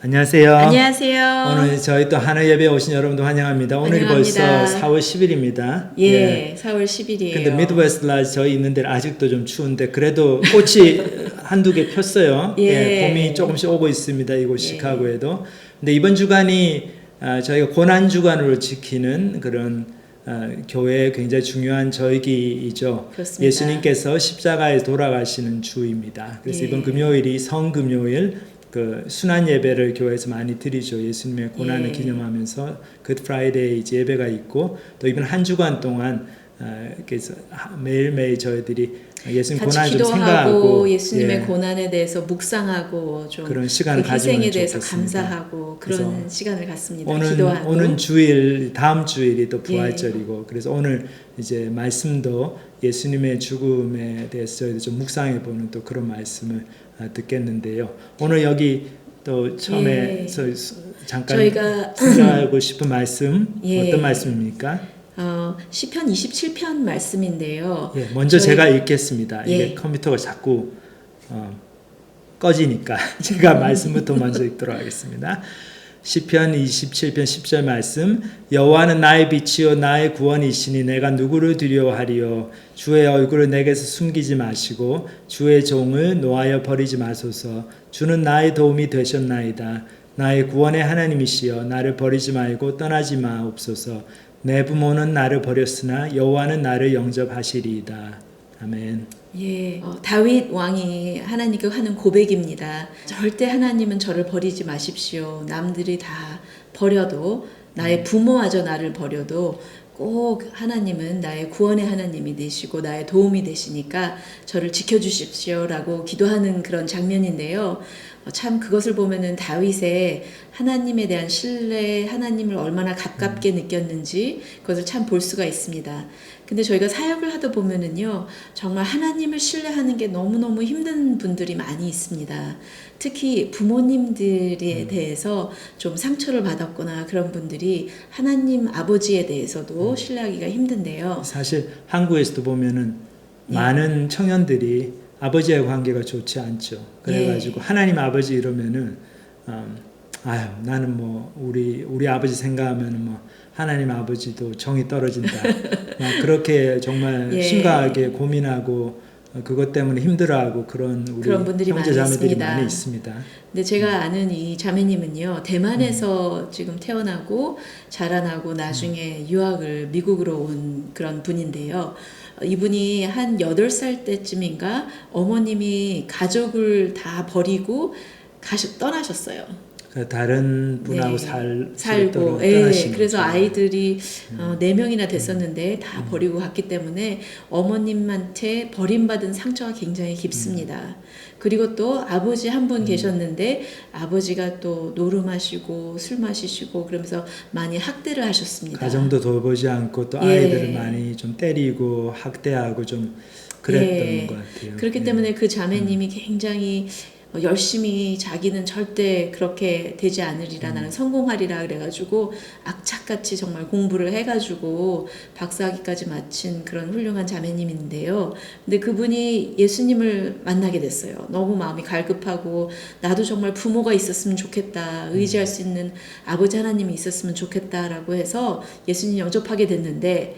안녕하세요. 안녕하세요. 오늘 저희 또 한화 예배 오신 여러분도 환영합니다. 오늘이 환영합니다. 벌써 4월 10일입니다. 예, 4월 10일이에요. 근데 미드웨스트 라지 저희 있는 데는 아직도 좀 추운데 그래도 꽃이 한두 개 폈어요. 예. 봄이 조금씩 오고 있습니다. 이곳 예. 시카고에도. 근데 이번 주간이 저희가 고난 주간으로 지키는 그런 교회의 굉장히 중요한 절기이죠. 그렇습니다. 예수님께서 십자가에 돌아가시는 주입니다. 그래서 예. 이번 금요일이 성금요일 그 순환 예배를 교회에서 많이 드리죠. 예수님의 고난을 예. 기념하면서 굿 프라이데이 예배가 있고 또 이번 한 주간 동안 그래서 매일매일 저희들이 예수님 같이 고난을 좀 기도하고 생각하고 예수님의 예. 고난에 대해서 묵상하고 좀 그런 시간을 그 희생에 가지면 대해서 좋겠습니다. 감사하고 그런 시간을 갖습니다. 오는 기도하고 주일 다음 주일이 또 예. 부활절이고 그래서 오늘 이제 말씀도 예수님의 죽음에 대해서 저희도 좀 묵상해 보는 또 그런 말씀을 듣겠는데요. 오늘 여기 또 처음에 예. 잠깐 저희가 생각하고 싶은 말씀 예. 어떤 말씀입니까? 시편 27편 말씀인데요. 예, 먼저 저희- 제가 읽겠습니다. 이게 예. 컴퓨터가 자꾸 꺼지니까 제가 말씀부터 먼저 읽도록 하겠습니다. 시편 27편 10절 말씀. 여호와는 나의 빛이요 나의 구원이시니 내가 누구를 두려워하리요. 주의 얼굴을 내게서 숨기지 마시고 주의 종을 노하여 버리지 마소서. 주는 나의 도움이 되셨나이다. 나의 구원의 하나님이시여 나를 버리지 말고 떠나지 마옵소서. 내 부모는 나를 버렸으나 여호와는 나를 영접하시리이다. 아멘. 예, 다윗 왕이 하나님께 하는 고백입니다. 절대 하나님은 저를 버리지 마십시오. 남들이 다 버려도 나의 부모마저 나를 버려도 꼭 하나님은 나의 구원의 하나님이 되시고 나의 도움이 되시니까 저를 지켜주십시오라고 기도하는 그런 장면인데요. 참 그것을 보면은 다윗의 하나님에 대한 신뢰, 하나님을 얼마나 가깝게 느꼈는지 그것을 참 볼 수가 있습니다. 근데 저희가 사역을 하다 보면은요, 정말 하나님을 신뢰하는 게 너무너무 힘든 분들이 많이 있습니다. 특히 부모님들에 대해서 좀 상처를 받았거나 그런 분들이 하나님 아버지에 대해서도 신뢰하기가 힘든데요. 사실 한국에서도 보면은 예. 많은 청년들이 아버지와의 관계가 좋지 않죠. 그래가지고 하나님 아버지 이러면은 아유 나는 뭐 우리 아버지 생각하면은 뭐 하나님 아버지도 정이 떨어진다. 막 그렇게 정말 예. 심각하게 고민하고 그것 때문에 힘들어하고 그런 우리 그런 분들이 형제 많이 자매들이 있습니다. 많이 있습니다. 근데 제가 아는 이 자매님은요, 대만에서 지금 태어나고 자라나고 나중에 유학을 미국으로 온 그런 분인데요. 이분이 한 8살 때쯤인가 어머님이 가족을 다 버리고 떠나셨어요. 다른 분하고 네, 살고 예, 그래서 아이들이 4명이나 됐었는데 다 버리고 갔기 때문에 어머님한테 버림받은 상처가 굉장히 깊습니다. 그리고 또 아버지 한 분 계셨는데 아버지가 또 노름하시고 술 마시시고 그러면서 많이 학대를 하셨습니다. 가정도 돌보지 않고 또 예. 아이들을 많이 좀 때리고 학대하고 좀 그랬던 것 같아요. 그렇기 예. 때문에 그 자매님이 굉장히 열심히 자기는 절대 그렇게 되지 않으리라 나는 성공하리라 그래가지고 악착같이 정말 공부를 해가지고 박사학위까지 마친 그런 훌륭한 자매님인데요. 근데 그분이 예수님을 만나게 됐어요. 너무 마음이 갈급하고 나도 정말 부모가 있었으면 좋겠다. 의지할 수 있는 아버지 하나님이 있었으면 좋겠다라고 해서 예수님 영접하게 됐는데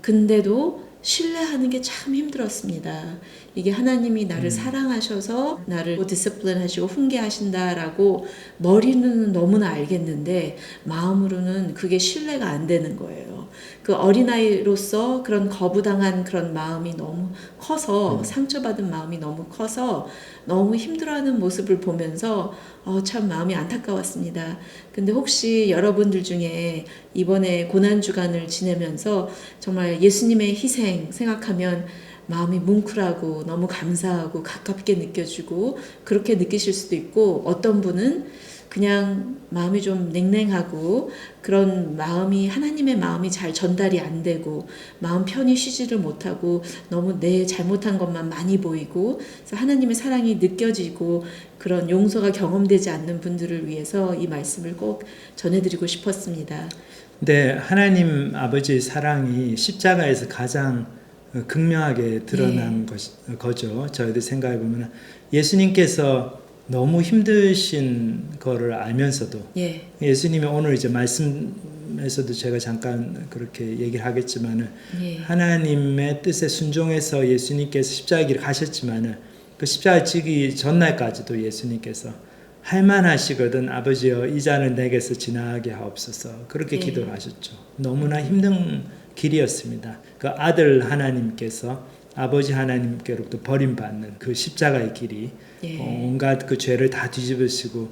근데도 신뢰하는 게 참 힘들었습니다. 이게 하나님이 나를 사랑하셔서 나를 디스플린 하시고 훈계하신다라고 머리는 너무나 알겠는데 마음으로는 그게 신뢰가 안 되는 거예요. 그 어린아이로서 그런 거부당한 그런 마음이 너무 커서 상처받은 마음이 너무 커서 너무 힘들어하는 모습을 보면서 참 마음이 안타까웠습니다. 근데 혹시 여러분들 중에 이번에 고난주간을 지내면서 정말 예수님의 희생 생각하면 마음이 뭉클하고 너무 감사하고 가깝게 느껴지고 그렇게 느끼실 수도 있고 어떤 분은 그냥 마음이 좀 냉랭하고 그런 마음이 하나님의 마음이 잘 전달이 안 되고 마음 편히 쉬지를 못하고 너무 내 잘못한 것만 많이 보이고 그래서 하나님의 사랑이 느껴지고 그런 용서가 경험되지 않는 분들을 위해서 이 말씀을 꼭 전해드리고 싶었습니다. 근데 하나님 아버지의 사랑이 십자가에서 가장 극명하게 드러난 거죠. 저희들 생각해 보면 예수님께서 너무 힘드신 거를 알면서도 예. 예수님이 오늘 이제 말씀에서도 제가 잠깐 그렇게 얘기를 하겠지만은 예. 하나님의 뜻에 순종해서 예수님께서 십자가 길을 가셨지만은 그 십자가 지기 전날까지도 예수님께서 할만하시거든 아버지여 이 잔을 내게서 지나게 하옵소서 그렇게 예. 기도를 하셨죠. 너무나 힘든 길이었습니다. 그 아들 하나님께서 아버지 하나님께로부터 버림받는 그 십자가의 길이 예. 온갖 그 죄를 다 뒤집으시고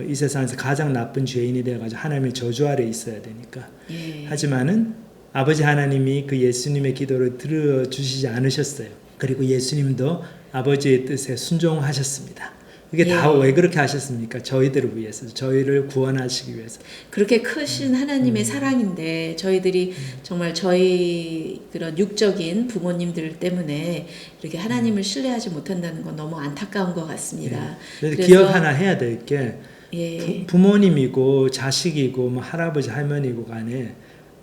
이 세상에서 가장 나쁜 죄인이 되어가지고 하나님의 저주 아래 있어야 되니까. 예. 하지만은 아버지 하나님이 그 예수님의 기도를 들어주시지 않으셨어요. 그리고 예수님도 아버지의 뜻에 순종하셨습니다. 이게 예. 다 왜 그렇게 하셨습니까? 저희들을 위해서, 저희를 구원하시기 위해서. 그렇게 크신 하나님의 사랑인데 저희들이 정말 저희 그런 육적인 부모님들 때문에 이렇게 하나님을 신뢰하지 못한다는 건 너무 안타까운 것 같습니다. 그래서 기억 하나 해야 될 게 예. 부모님이고 자식이고 뭐 할아버지 할머니고 간에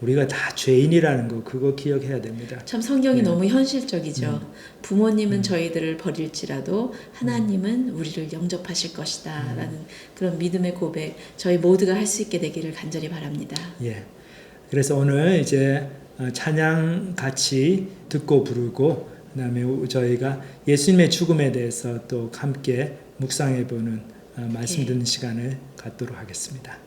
우리가 다 죄인이라는 거 그거 기억해야 됩니다. 참 성경이 네. 너무 현실적이죠. 부모님은 저희들을 버릴지라도 하나님은 우리를 영접하실 것이다 라는 그런 믿음의 고백 저희 모두가 할 수 있게 되기를 간절히 바랍니다. 예. 그래서 오늘 이제 찬양 같이 듣고 부르고 그다음에 저희가 예수님의 죽음에 대해서 또 함께 묵상해 보는 말씀 예. 듣는 시간을 갖도록 하겠습니다.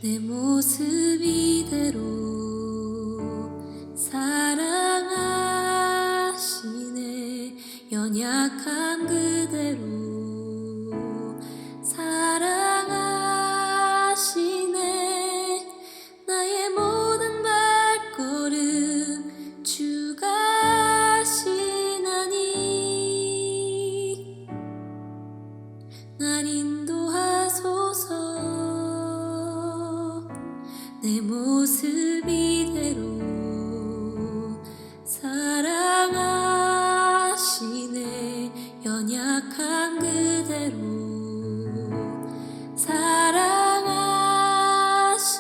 내 모습 이대로 사랑하시네 연약한 그대로 사랑하시네 나의 모든 발걸음 주가 하시나니 날 인도하소서 내 모습 이대로 사랑하시네 연약한 그대로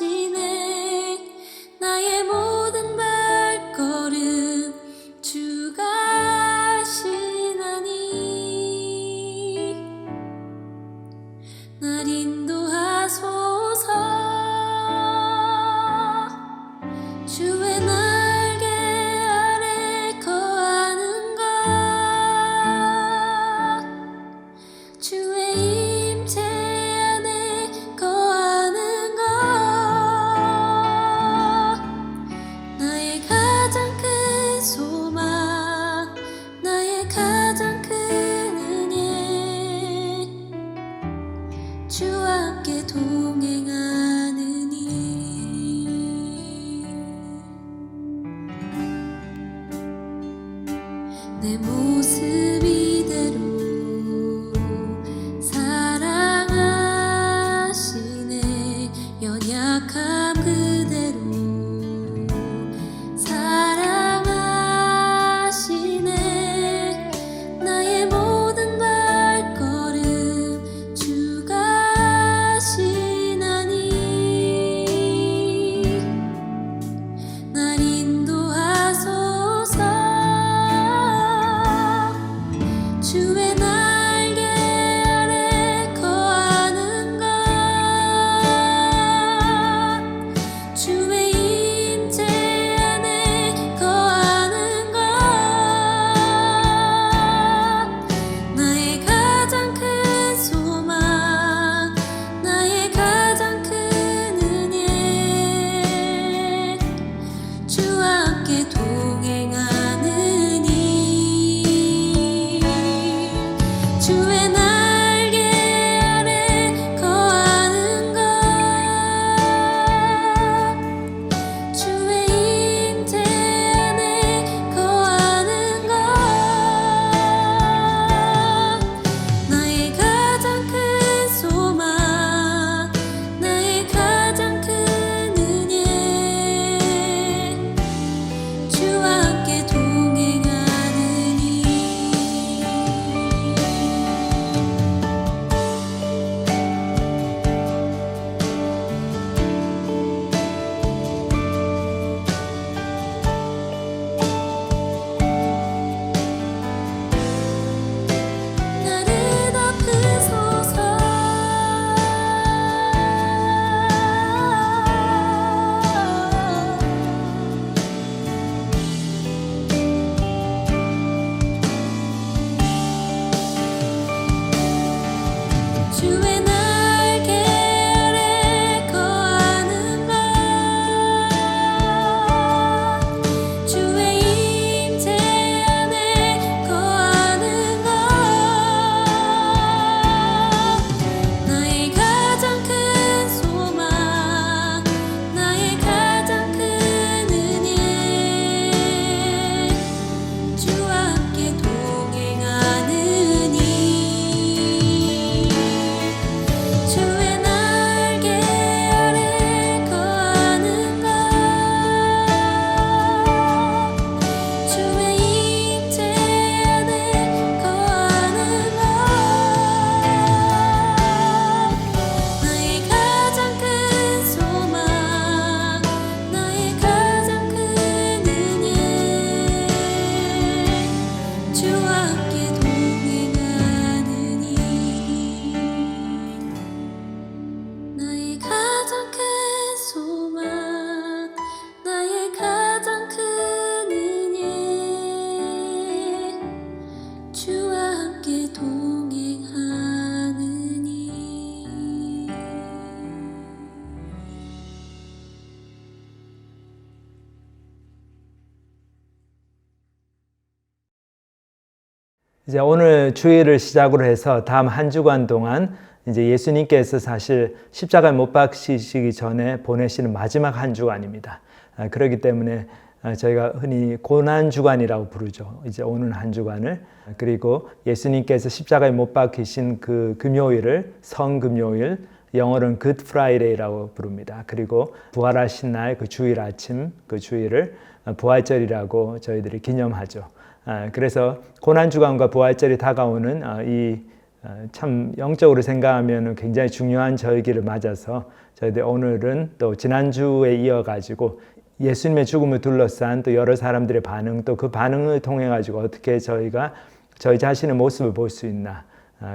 사랑하시네 나의 모든 발걸음 주가 하시나니 날 인도하소서 주의 날개 아래 거하는 것 주의 임재 안에 거하는 것 나의 가장 큰 소망 나의 가장 큰 은혜 주와 함께 동행하느니 내 모습 이대로 사랑하시네 연약함 그대로 사랑하시네 나의 모든 발걸음 주가 하시나니 이제 오늘 주일을 시작으로 해서 다음 한 주간 동안 이제 예수님께서 사실 십자가에 못 박히시기 전에 보내시는 마지막 한 주간입니다. 그렇기 때문에 저희가 흔히 고난 주간이라고 부르죠. 이제 오는 한 주간을. 그리고 예수님께서 십자가에 못 박히신 그 금요일을 성금요일, 영어로는 Good Friday라고 부릅니다. 그리고 부활하신 날 그 주일 아침, 그 주일을 부활절이라고 저희들이 기념하죠. 그래서 고난주간과 부활절이 다가오는 이 참 영적으로 생각하면 굉장히 중요한 절기를 맞아서 저희들 오늘은 또 지난주에 이어가지고 예수님의 죽음을 둘러싼 또 여러 사람들의 반응, 또 그 반응을 통해 가지고 어떻게 저희가 저희 자신의 모습을 볼 수 있나,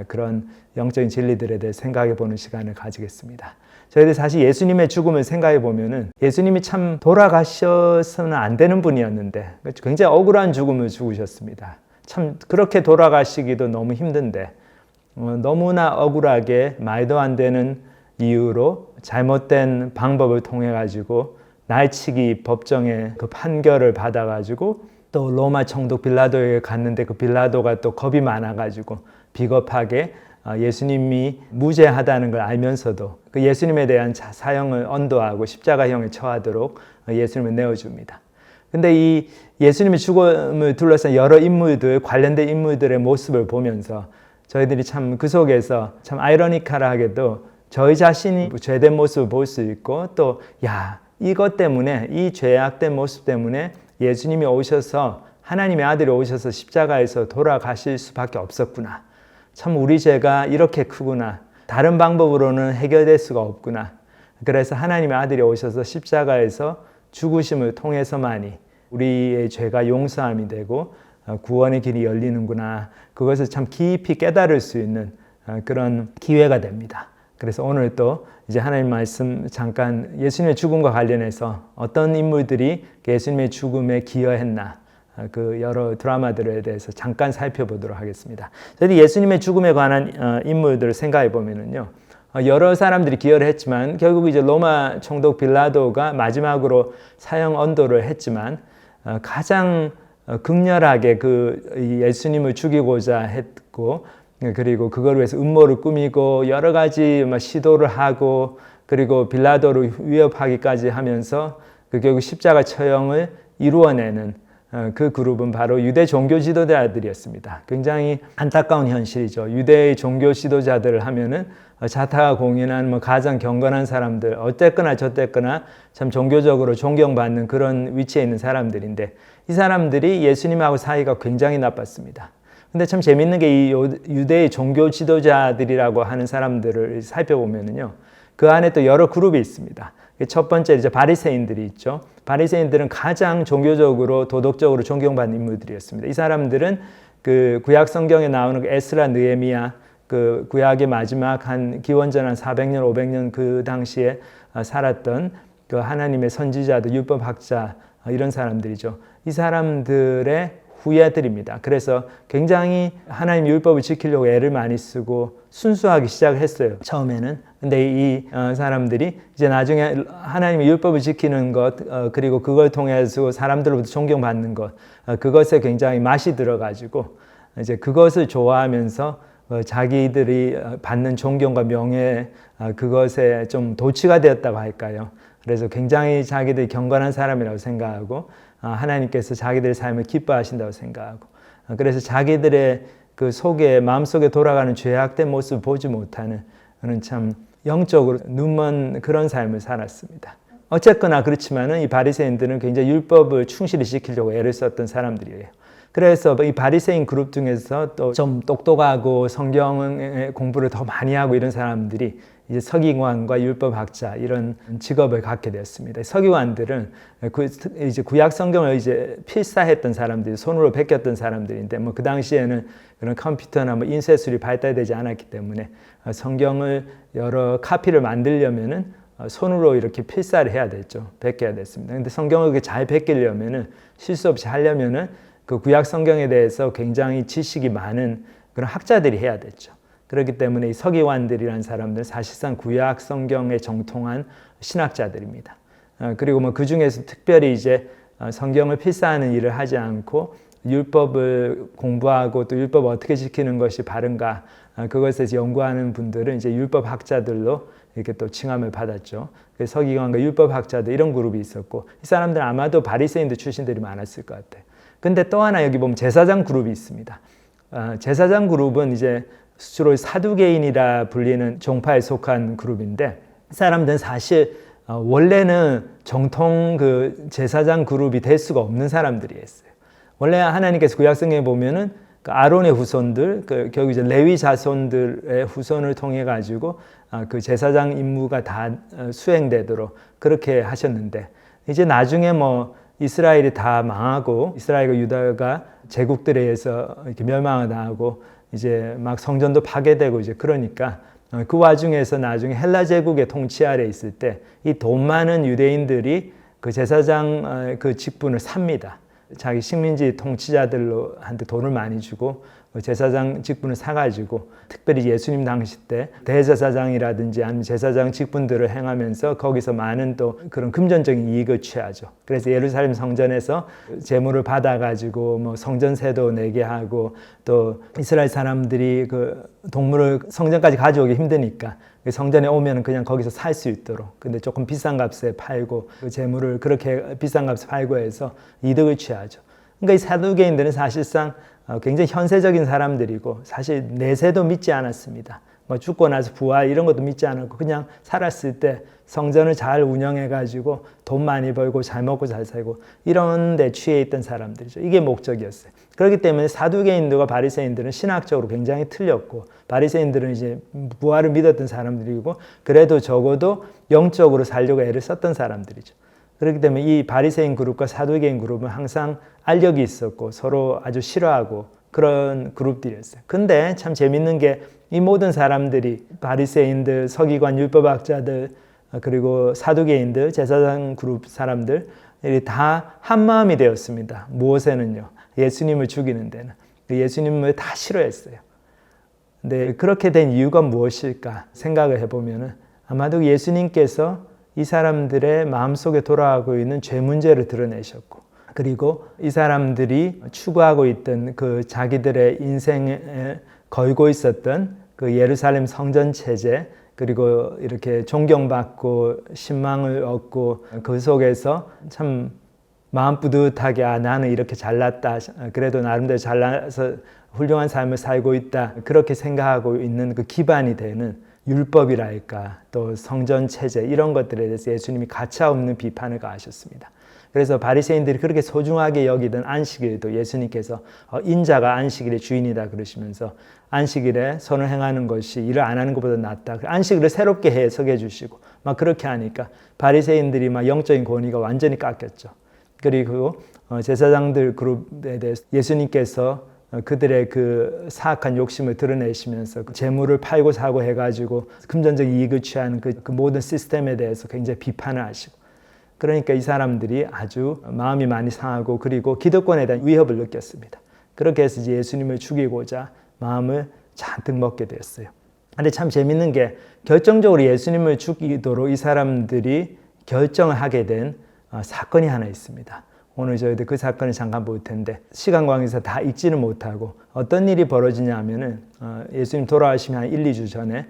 그런 영적인 진리들에 대해 생각해 보는 시간을 가지겠습니다. 저희들 사실 예수님의 죽음을 생각해 보면은 예수님이 참 돌아가셔서는 안 되는 분이었는데 굉장히 억울한 죽음을 죽으셨습니다. 참 그렇게 돌아가시기도 너무 힘든데 너무나 억울하게 말도 안 되는 이유로 잘못된 방법을 통해 가지고 날치기 법정의 그 판결을 받아 가지고 또 로마 총독 빌라도에게 갔는데 그 빌라도가 또 겁이 많아 가지고 비겁하게 예수님이 무죄하다는 걸 알면서도 그 예수님에 대한 사형을 언도하고 십자가형에 처하도록 예수님을 내어줍니다. 근데 이 예수님의 죽음을 둘러싼 여러 인물들, 관련된 인물들의 모습을 보면서 저희들이 참 그 속에서 참 아이러니컬하게도 저희 자신이 죄된 모습을 볼 수 있고 또 이것 때문에 이 죄악된 모습 때문에 예수님이 오셔서 하나님의 아들이 오셔서 십자가에서 돌아가실 수밖에 없었구나. 참 우리 죄가 이렇게 크구나. 다른 방법으로는 해결될 수가 없구나. 그래서 하나님의 아들이 오셔서 십자가에서 죽으심을 통해서만이 우리의 죄가 용서함이 되고 구원의 길이 열리는구나. 그것을 참 깊이 깨달을 수 있는 그런 기회가 됩니다. 그래서 오늘 또 이제 하나님 말씀 잠깐 예수님의 죽음과 관련해서 어떤 인물들이 예수님의 죽음에 기여했나 그 여러 드라마들에 대해서 잠깐 살펴보도록 하겠습니다. 저희 예수님의 죽음에 관한 인물들을 생각해 보면은요, 여러 사람들이 기여를 했지만 결국 이제 로마 총독 빌라도가 마지막으로 사형 언도를 했지만 가장 극렬하게 그 예수님을 죽이고자 했고 그리고 그걸 위해서 음모를 꾸미고 여러 가지 시도를 하고 그리고 빌라도를 위협하기까지 하면서 결국 십자가 처형을 이루어내는 그 그룹은 바로 유대 종교 지도자들이었습니다. 굉장히 안타까운 현실이죠. 유대의 종교 지도자들을 하면은 자타가 공인한 가장 경건한 사람들, 어쨌거나 저쨌거나 참 종교적으로 존경받는 그런 위치에 있는 사람들인데 이 사람들이 예수님하고 사이가 굉장히 나빴습니다. 근데 참 재밌는 게 이 유대의 종교 지도자들이라고 하는 사람들을 살펴보면은요, 그 안에 또 여러 그룹이 있습니다. 첫 번째 이제 바리새인들이 있죠. 바리새인들은 가장 종교적으로 도덕적으로 존경받는 인물들이었습니다. 이 사람들은 그 구약 성경에 나오는 에스라, 느헤미야, 그 구약의 마지막 한 기원전 한 400년, 500년 그 당시에 살았던 그 하나님의 선지자들, 율법학자 이런 사람들이죠. 이 사람들의 후예들입니다. 그래서 굉장히 하나님 율법을 지키려고 애를 많이 쓰고 순수하게 시작을 했어요. 처음에는. 근데 이 사람들이 이제 나중에 하나님의 율법을 지키는 것 그리고 그걸 통해서 사람들로부터 존경받는 것 그것에 굉장히 맛이 들어가지고 이제 그것을 좋아하면서 자기들이 받는 존경과 명예 그것에 좀 도취가 되었다고 할까요? 그래서 굉장히 자기들이 경건한 사람이라고 생각하고 하나님께서 자기들의 삶을 기뻐하신다고 생각하고 그래서 자기들의 그 속에 마음속에 돌아가는 죄악된 모습을 보지 못하는 그런 참 영적으로 눈먼 그런 삶을 살았습니다. 어쨌거나 그렇지만은 이 바리새인들은 굉장히 율법을 충실히 지키려고 애를 썼던 사람들이에요. 그래서 이 바리새인 그룹 중에서 또 좀 똑똑하고 성경 공부를 더 많이 하고 이런 사람들이 이제 서기관과 율법학자 이런 직업을 갖게 되었습니다. 서기관들은 이제 구약 성경을 이제 필사했던 사람들이 손으로 베꼈던 사람들인데 그 당시에는 그런 컴퓨터나 인쇄술이 발달되지 않았기 때문에 성경을 여러 카피를 만들려면은 손으로 이렇게 필사를 해야 됐죠. 베껴야 됐습니다. 근데 성경을 그렇게 잘 베끼려면은 실수 없이 하려면은 그 구약 성경에 대해서 굉장히 지식이 많은 그런 학자들이 해야 됐죠. 그렇기 때문에 이 서기관들이라는 사람들은 사실상 구약 성경에 정통한 신학자들입니다. 그리고 그 중에서 특별히 이제 성경을 필사하는 일을 하지 않고 율법을 공부하고 또 율법을 어떻게 지키는 것이 바른가 그것에 연구하는 분들은 이제 율법학자들로 이렇게 또 칭함을 받았죠. 그래서 서기관과 율법학자들 이런 그룹이 있었고 이 사람들은 아마도 바리새인들 출신들이 많았을 것 같아요. 근데 또 하나 여기 보면 제사장 그룹이 있습니다. 제사장 그룹은 이제 주로 사두개인이라 불리는 종파에 속한 그룹인데 이 사람들은 사실 원래는 정통 그 제사장 그룹이 될 수가 없는 사람들이었어요. 원래 하나님께서 구약성경에 보면은 그 아론의 후손들, 결국 이제 레위 자손들의 후손을 통해 가지고 그 제사장 임무가 다 수행되도록 그렇게 하셨는데 이제 나중에 뭐 이스라엘이 다 망하고 이스라엘과 유다가 제국들에 의해서 이렇게 멸망을 당하고 이제 막 성전도 파괴되고 이제 그러니까 그 와중에서 나중에 헬라 제국의 통치 아래 있을 때 이 돈 많은 유대인들이 그 제사장 그 직분을 삽니다. 자기 식민지 통치자들한테 돈을 많이 주고 제사장 직분을 사가지고 특별히 예수님 당시 때 대제사장이라든지 아니면 제사장 직분들을 행하면서 거기서 많은 또 그런 금전적인 이익을 취하죠. 그래서 예루살렘 성전에서 제물을 받아가지고 뭐 성전세도 내게 하고 또 이스라엘 사람들이 그 동물을 성전까지 가져오기 힘드니까 성전에 오면 그냥 거기서 살 수 있도록 근데 조금 비싼 값에 팔고 그 재물을 그렇게 비싼 값에 팔고 해서 이득을 취하죠. 그러니까 이 사두개인들은 사실상 굉장히 현세적인 사람들이고 사실 내세도 믿지 않았습니다. 뭐 죽고 나서 부활 이런 것도 믿지 않았고 그냥 살았을 때 성전을 잘 운영해 가지고 돈 많이 벌고 잘 먹고 잘 살고 이런 데 취해 있던 사람들이죠. 이게 목적이었어요. 그렇기 때문에 사두개인들과 바리새인들은 신학적으로 굉장히 틀렸고 바리새인들은 이제 부활을 믿었던 사람들이고 그래도 적어도 영적으로 살려고 애를 썼던 사람들이죠. 그렇기 때문에 이 바리새인 그룹과 사두개인 그룹은 항상 알력이 있었고 서로 아주 싫어하고 그런 그룹들이었어요. 근데 참 재밌는 게 이 모든 사람들이 바리새인들, 서기관, 율법학자들 그리고 사두개인들, 제사장 그룹 사람들 다 한마음이 되었습니다. 무엇에는요? 예수님을 죽이는 데는. 예수님을 다 싫어했어요. 근데 그렇게 된 이유가 무엇일까 생각을 해보면 아마도 예수님께서 이 사람들의 마음속에 돌아가고 있는 죄 문제를 드러내셨고 그리고 이 사람들이 추구하고 있던 그 자기들의 인생에 걸고 있었던 그 예루살렘 성전 체제 그리고 이렇게 존경받고 신망을 얻고 그 속에서 참 마음 뿌듯하게 나는 이렇게 잘났다 그래도 나름대로 잘나서 훌륭한 삶을 살고 있다 그렇게 생각하고 있는 그 기반이 되는 율법이랄까 또 성전 체제 이런 것들에 대해서 예수님이 가차없는 비판을 가하셨습니다. 그래서 바리새인들이 그렇게 소중하게 여기던 안식일도 예수님께서 인자가 안식일의 주인이다 그러시면서 안식일에 선을 행하는 것이 일을 안 하는 것보다 낫다. 안식일을 새롭게 해석해 주시고 막 그렇게 하니까 바리새인들이 막 영적인 권위가 완전히 깎였죠. 그리고 제사장들 그룹에 대해서 예수님께서 그들의 그 사악한 욕심을 드러내시면서 재물을 팔고 사고 해가지고 금전적 이익을 취하는 그 모든 시스템에 대해서 굉장히 비판을 하시고 그러니까 이 사람들이 아주 마음이 많이 상하고 그리고 기득권에 대한 위협을 느꼈습니다. 그렇게 해서 이제 예수님을 죽이고자 마음을 잔뜩 먹게 되었어요. 근데 참 재밌는 게 결정적으로 예수님을 죽이도록 이 사람들이 결정을 하게 된 사건이 하나 있습니다. 오늘 저희들 그 사건을 잠깐 볼 텐데 시간 관계에서 다 읽지는 못하고 어떤 일이 벌어지냐 하면은 예수님 돌아가시면 한 1, 2주 전에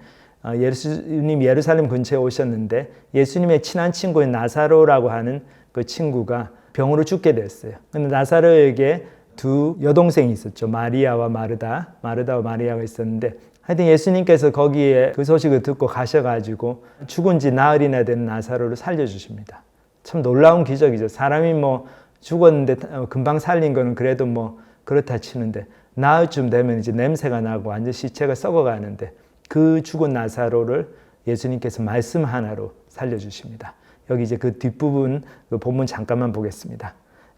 예수님 예루살렘 근처에 오셨는데 예수님의 친한 친구인 나사로라고 하는 그 친구가 병으로 죽게 됐어요. 근데 나사로에게 두 여동생이 있었죠. 마리아와 마르다와 마리아가 있었는데 하여튼 예수님께서 거기에 그 소식을 듣고 가셔가지고 죽은 지 나흘이나 된 나사로를 살려주십니다. 참 놀라운 기적이죠. 사람이 뭐 죽었는데 금방 살린 거는 그래도 뭐 그렇다 치는데 나흘쯤 되면 이제 냄새가 나고 완전 시체가 썩어가는데 그 죽은 나사로를 예수님께서 말씀 하나로 살려주십니다. 여기 이제 그 뒷부분 그 본문 잠깐만 보겠습니다.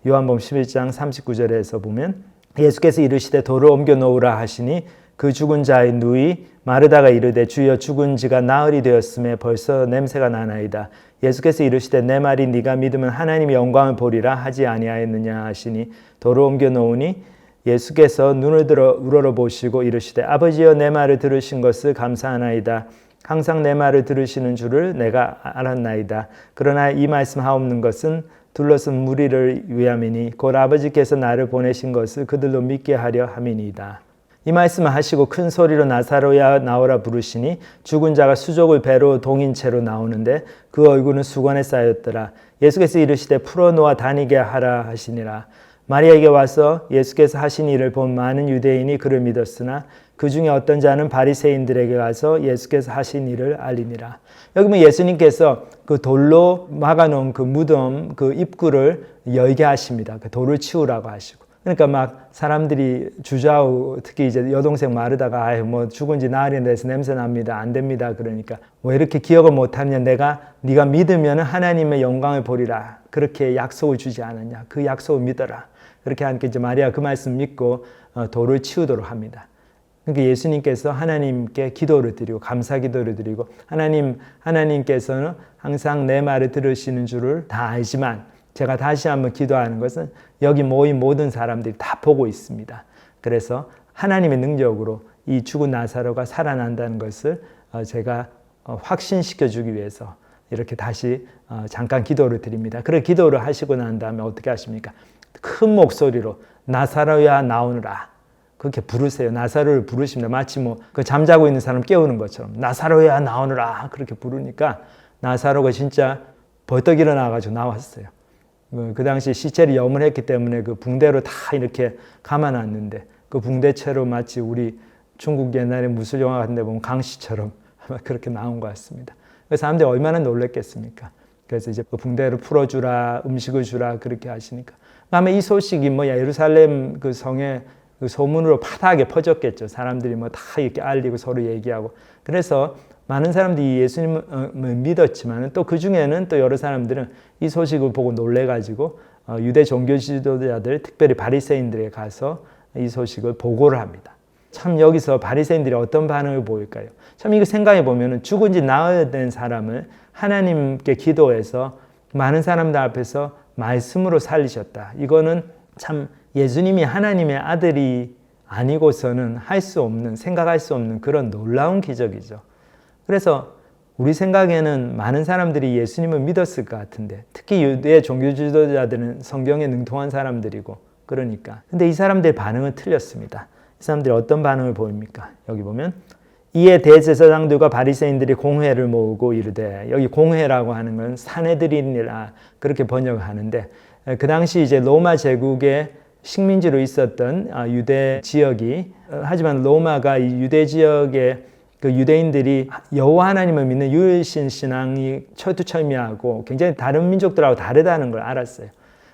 요한복음 11장 39절에서 보면 예수께서 이르시되 돌을 옮겨 놓으라 하시니 그 죽은 자의 누이 마르다가 이르되 주여 죽은 지가 나흘이 되었음에 벌써 냄새가 나나이다. 예수께서 이르시되 내 말이 네가 믿으면 하나님의 영광을 보리라 하지 아니하였느냐 하시니 돌을 옮겨 놓으니 예수께서 눈을 들어 우러러보시고 이르시되 아버지여 내 말을 들으신 것을 감사하나이다. 항상 내 말을 들으시는 줄을 내가 알았나이다. 그러나 이 말씀하옵는 것은 둘러쓴 무리를 위함이니 곧 아버지께서 나를 보내신 것을 그들도 믿게 하려 함이니이다. 이 말씀을 하시고 큰 소리로 나사로야 나오라 부르시니 죽은 자가 수족을 배로 동인 채로 나오는데 그 얼굴은 수건에 쌓였더라. 예수께서 이르시되 풀어놓아 다니게 하라 하시니라. 마리아에게 와서 예수께서 하신 일을 본 많은 유대인이 그를 믿었으나 그 중에 어떤 자는 바리새인들에게 가서 예수께서 하신 일을 알리니라. 여기 보면 예수님께서 그 돌로 막아놓은 그 무덤 그 입구를 열게 하십니다. 그 돌을 치우라고 하시고. 그러니까 막 사람들이 주저하고 특히 이제 여동생 마르다가 아유 뭐 죽은 지 나흘이 돼서 냄새 납니다. 안 됩니다. 그러니까 왜 이렇게 기억을 못하느냐. 네가 믿으면 하나님의 영광을 보리라. 그렇게 약속을 주지 않았냐. 그 약속을 믿어라. 그렇게 하니까 이제 마리아 그 말씀 믿고 돌을 치우도록 합니다. 그러니까 예수님께서 하나님께 기도를 드리고 감사 기도를 드리고 하나님께서는 항상 내 말을 들으시는 줄을 다 알지만 제가 다시 한번 기도하는 것은 여기 모인 모든 사람들이 다 보고 있습니다. 그래서 하나님의 능력으로 이 죽은 나사로가 살아난다는 것을 제가 확신시켜 주기 위해서 이렇게 다시 잠깐 기도를 드립니다. 그렇게 기도를 하시고 난 다음에 어떻게 하십니까? 큰 목소리로 나사로야 나오느라 그렇게 부르세요. 나사로를 부르십니다. 마치 뭐 그 잠자고 있는 사람 깨우는 것처럼 나사로야 나오느라 그렇게 부르니까 나사로가 진짜 벌떡 일어나가지고 나왔어요. 그 당시 시체를 염을 했기 때문에 그 붕대로 다 이렇게 감아놨는데 그 붕대채로 마치 우리 중국 옛날에 무술 영화 같은 데 보면 강시처럼 그렇게 나온 것 같습니다. 그래서 사람들이 얼마나 놀랐겠습니까? 그래서 이제 그 붕대를 풀어주라, 음식을 주라 그렇게 하시니까. 다음에 이 소식이 뭐 예루살렘 그 성에 그 소문으로 파다하게 퍼졌겠죠. 사람들이 뭐 다 이렇게 알리고 서로 얘기하고. 그래서 많은 사람들이 예수님을 믿었지만 또 그 중에는 또 여러 사람들은 이 소식을 보고 놀래가지고 유대 종교 지도자들, 특별히 바리새인들에 가서 이 소식을 보고를 합니다. 참 여기서 바리새인들이 어떤 반응을 보일까요? 참 이거 생각해 보면은 죽은 지 나흘 된 사람을 하나님께 기도해서 많은 사람들 앞에서 말씀으로 살리셨다. 이거는 참 예수님이 하나님의 아들이 아니고서는 할 수 없는, 생각할 수 없는 그런 놀라운 기적이죠. 그래서 우리 생각에는 많은 사람들이 예수님을 믿었을 것 같은데 특히 유대 종교 지도자들은 성경에 능통한 사람들이고 그러니까. 근데 이 사람들의 반응은 틀렸습니다. 이 사람들이 어떤 반응을 보입니까? 여기 보면 이에 대제사장들과 바리새인들이 공회를 모으고 이르되 여기 공회라고 하는 건 산헤드린이라 그렇게 번역하는데 그 당시 이제 로마 제국의 식민지로 있었던 유대 지역이 하지만 로마가 이 유대 지역의 그 유대인들이 여호와 하나님을 믿는 유일신 신앙이 철두철미하고 굉장히 다른 민족들하고 다르다는 걸 알았어요.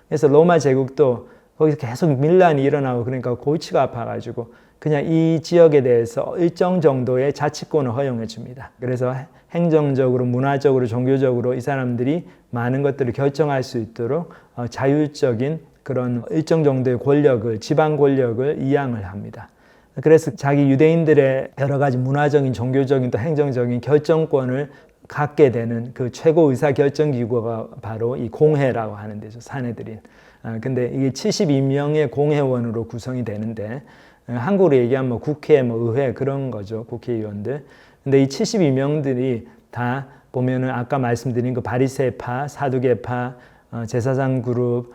그래서 로마 제국도 거기서 계속 밀란이 일어나고 그러니까 골치가 아파가지고 그냥 이 지역에 대해서 일정 정도의 자치권을 허용해 줍니다. 그래서 행정적으로, 문화적으로, 종교적으로 이 사람들이 많은 것들을 결정할 수 있도록 자율적인 그런 일정 정도의 권력을, 지방 권력을 이양을 합니다. 그래서 자기 유대인들의 여러 가지 문화적인, 종교적인 또 행정적인 결정권을 갖게 되는 그 최고 의사 결정 기구가 바로 이 공회라고 하는 데죠. 산헤드린. 근데 이게 72명의 공회원으로 구성이 되는데 한국으로 얘기하면 뭐 국회, 뭐 의회 그런 거죠. 국회의원들. 근데 이 72명들이 다 보면은 아까 말씀드린 그 바리새파, 사두개파, 제사장 그룹,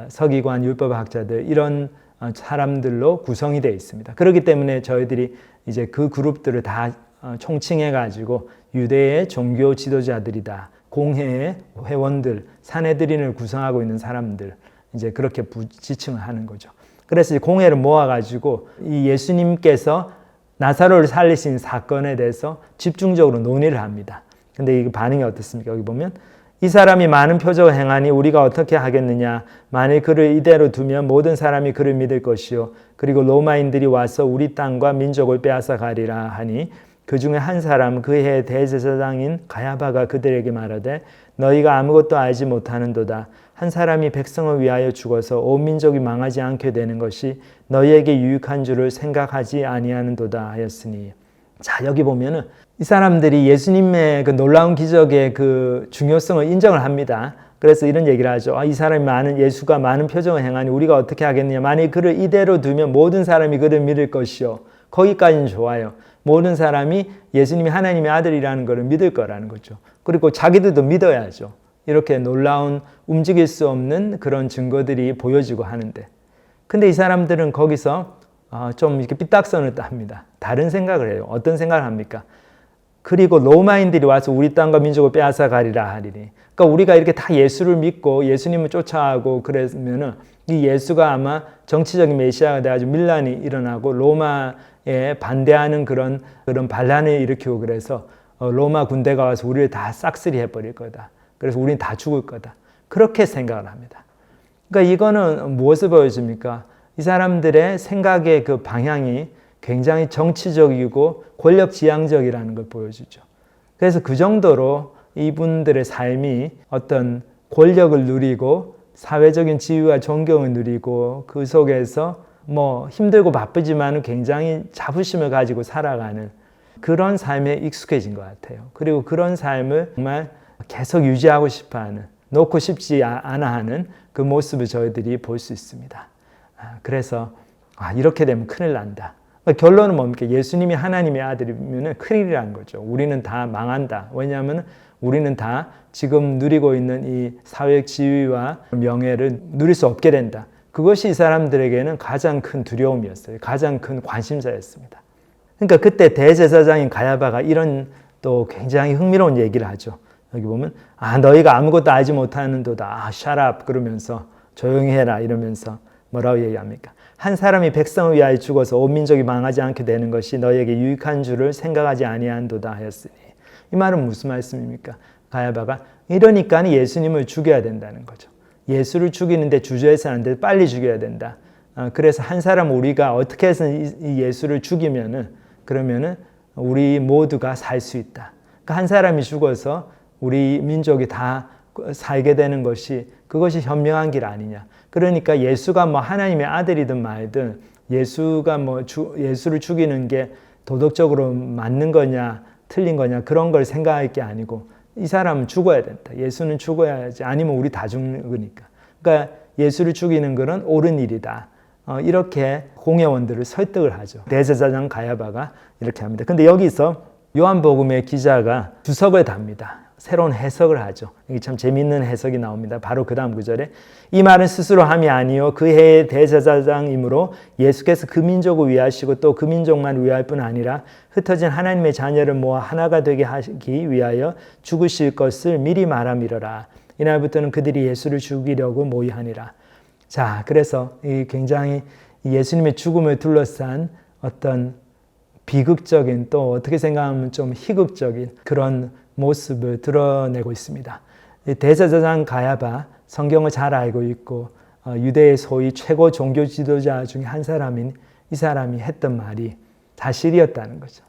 서기관, 율법학자들 이런 사람들로 구성이 되어 있습니다. 그렇기 때문에 저희들이 이제 그 그룹들을 다 총칭해 가지고 유대의 종교 지도자들이다. 공회의 회원들, 산헤드린을 구성하고 있는 사람들 이제 그렇게 지칭을 하는 거죠. 그래서 공회를 모아 가지고 이 예수님께서 나사로를 살리신 사건에 대해서 집중적으로 논의를 합니다. 근데 이 반응이 어떻습니까? 여기 보면 이 사람이 많은 표적을 행하니 우리가 어떻게 하겠느냐. 만일 그를 이대로 두면 모든 사람이 그를 믿을 것이요. 그리고 로마인들이 와서 우리 땅과 민족을 빼앗아 가리라 하니 그 중에 한 사람 그 해의 대제사장인 가야바가 그들에게 말하되 너희가 아무것도 알지 못하는도다. 한 사람이 백성을 위하여 죽어서 온 민족이 망하지 않게 되는 것이 너희에게 유익한 줄을 생각하지 아니하는도다 하였으니. 자, 여기 보면은 이 사람들이 예수님의 그 놀라운 기적의 그 중요성을 인정을 합니다. 그래서 이런 얘기를 하죠. 이 사람이 예수가 많은 표적을 행하니 우리가 어떻게 하겠느냐. 만약 그를 이대로 두면 모든 사람이 그를 믿을 것이요. 거기까지는 좋아요. 모든 사람이 예수님이 하나님의 아들이라는 것을 믿을 거라는 거죠. 그리고 자기들도 믿어야죠. 이렇게 놀라운 움직일 수 없는 그런 증거들이 보여지고 하는데, 근데 이 사람들은 거기서 좀 이렇게 삐딱선을 땁니다. 다른 생각을 해요. 어떤 생각을 합니까? 그리고 로마인들이 와서 우리 땅과 민족을 빼앗아 가리라 하리니. 그러니까 우리가 이렇게 다 예수를 믿고 예수님을 쫓아가고 그러면은 이 예수가 아마 정치적인 메시아가 돼가지고 밀란이 일어나고 로마에 반대하는 그런 반란을 일으키고, 그래서 로마 군대가 와서 우리를 다 싹쓸이 해버릴 거다. 그래서 우리는 다 죽을 거다. 그렇게 생각을 합니다. 그러니까 이거는 무엇을 보여줍니까? 이 사람들의 생각의 그 방향이 굉장히 정치적이고 권력지향적이라는 걸 보여주죠. 그래서 그 정도로 이분들의 삶이 어떤 권력을 누리고 사회적인 지위와 존경을 누리고 그 속에서 뭐 힘들고 바쁘지만 굉장히 자부심을 가지고 살아가는 그런 삶에 익숙해진 것 같아요. 그리고 그런 삶을 정말 계속 유지하고 싶어하는, 놓고 싶지 않아 하는 그 모습을 저희들이 볼 수 있습니다. 그래서 이렇게 되면 큰일 난다. 결론은 뭡니까? 예수님이 하나님의 아들이면 큰일이라는 거죠. 우리는 다 망한다. 왜냐하면 우리는 다 지금 누리고 있는 이 사회적 지위와 명예를 누릴 수 없게 된다. 그것이 이 사람들에게는 가장 큰 두려움이었어요. 가장 큰 관심사였습니다. 그러니까 그때 대제사장인 가야바가 이런 또 굉장히 흥미로운 얘기를 하죠. 여기 보면 너희가 아무것도 알지 못하는도다. shut up 그러면서 조용히 해라 이러면서 뭐라고 얘기합니까? 한 사람이 백성을 위하여 죽어서 온 민족이 망하지 않게 되는 것이 너희에게 유익한 줄을 생각하지 아니한도다 하였으니. 이 말은 무슨 말씀입니까? 가야바가 이러니까 예수님을 죽여야 된다는 거죠. 예수를 죽이는데 주저해서는 안 돼. 빨리 죽여야 된다. 그래서 한 사람 우리가 어떻게 해서 이 예수를 그러면은 우리 모두가 살 수 있다. 그러니까 한 사람이 죽어서 우리 민족이 다 살게 되는 그것이 현명한 길 아니냐. 그러니까 예수가 뭐 하나님의 아들이든 말든 예수가 예수를 죽이는 게 도덕적으로 맞는 거냐 틀린 거냐 그런 걸 생각할 게 아니고 이 사람은 죽어야 된다. 예수는 죽어야지. 아니면 우리 다 죽으니까. 그러니까 예수를 죽이는 것은 옳은 일이다. 이렇게 공회원들을 설득을 하죠. 대제사장 가야바가 이렇게 합니다. 근데 여기서 요한복음의 기자가 주석을 답니다. 새로운 해석을 하죠. 이게 참 재미있는 해석이 나옵니다. 바로 그 다음 구절에 이 말은 스스로 함이 아니요 그 해의 대제사장이므로 예수께서 그 민족을 위하시고 또 그 민족만 위할 뿐 아니라 흩어진 하나님의 자녀를 모아 하나가 되게 하기 위하여 죽으실 것을 미리 말함이러라. 이날부터는 그들이 예수를 죽이려고 모의하니라. 자, 그래서 이 굉장히 예수님의 죽음을 둘러싼 어떤 비극적인, 또 어떻게 생각하면 좀 희극적인 그런 모습을 드러내고 있습니다. 대제사장 가야바, 성경을 잘 알고 있고 유대의 소위 최고 종교 지도자 중에 한 사람인 이 사람이 했던 말이 사실이었다는 거죠.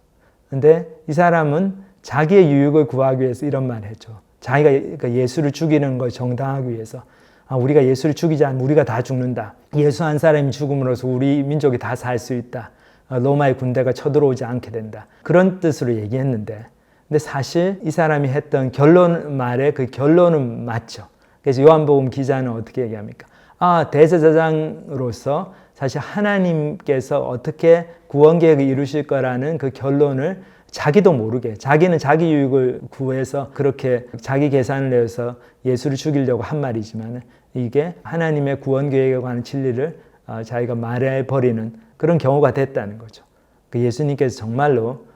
그런데 이 사람은 자기의 유익을 구하기 위해서 이런 말을 했죠. 자기가 예수를 죽이는 걸 정당하기 위해서 우리가 예수를 죽이지 않으면 우리가 다 죽는다. 예수 한 사람이 죽음으로써 우리 민족이 다 살 수 있다. 로마의 군대가 쳐들어오지 않게 된다. 그런 뜻으로 얘기했는데, 근데 사실 이 사람이 했던 말에 그 결론은 맞죠. 그래서 요한복음 기자는 어떻게 얘기합니까? 대제사장으로서 사실 하나님께서 어떻게 구원 계획을 이루실 거라는 그 결론을 자기도 모르게, 자기는 자기 유익을 구해서 그렇게 자기 계산을 내서 예수를 죽이려고 한 말이지만 이게 하나님의 구원 계획에 관한 진리를 자기가 말해버리는 그런 경우가 됐다는 거죠. 예수님께서 정말로